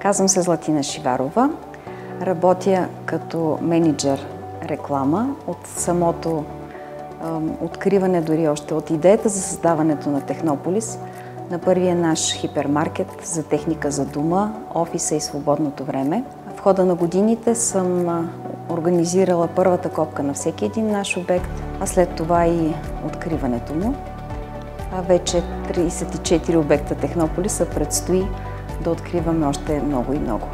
Казвам се Златина Шиварова. Работя като мениджър реклама от самото откриване, дори още от идеята за създаването на Технополис, на първия наш хипермаркет за техника за дома, офиса и свободното време. В хода на годините съм организирала първата копка на всеки един наш обект, а след това и откриването му. Вече 34 обекта Технополиса предстои да откриваме още много и много.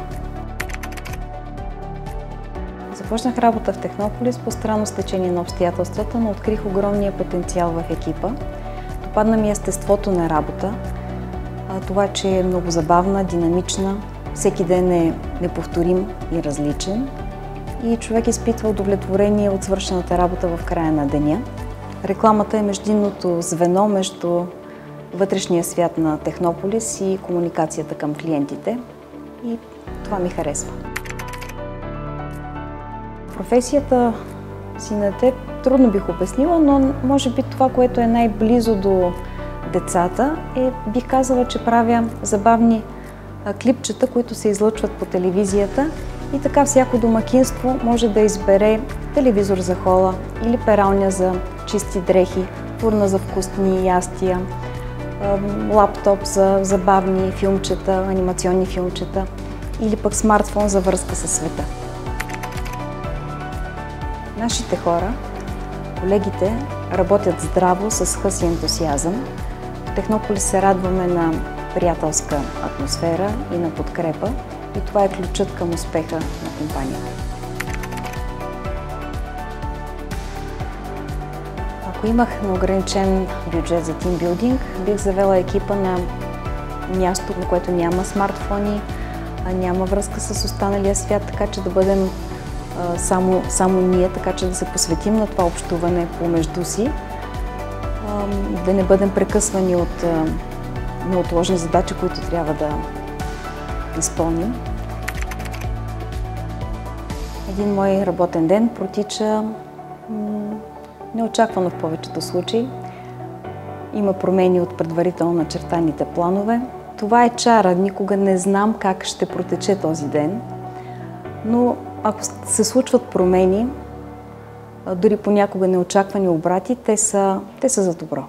Започнах работа в Технополис по странно стечение на обстоятелствата, но открих огромния потенциал в екипа. Допадна ми естеството на работа, това, че е много забавна, динамична, всеки ден е неповторим и различен и човек изпитва удовлетворение от свършената работа в края на деня. Рекламата е междинното звено между вътрешния свят на Технополис и комуникацията към клиентите и това ми харесва. Професията си на теб трудно бих обяснила, но може би това, което е най-близо до децата бих казала, че правя забавни клипчета, които се излъчват по телевизията и така всяко домакинство може да избере телевизор за хола или пералня за чисти дрехи, турна за вкусни ястия, лаптоп за забавни филмчета, анимационни филмчета или пък смартфон за връзка със света. Нашите хора, колегите, работят здраво, с хъс и ентусиазъм. В Технополис се радваме на приятелска атмосфера и на подкрепа и това е ключът към успеха на компанията. Ако имах неограничен бюджет за тимбилдинг, бих завела екипа на място, на което няма смартфони, няма връзка с останалия свят, така че да бъдем само ние, така че да се посветим на това общуване помежду си, да не бъдем прекъсвани от неотложни задачи, които трябва да изпълним. Един мой работен ден протича неочаквано в повечето случаи. Има промени от предварително начертаните планове. Това е чара, никога не знам как ще протече този ден, но ако се случват промени, дори понякога неочаквани обрати, те са за добро.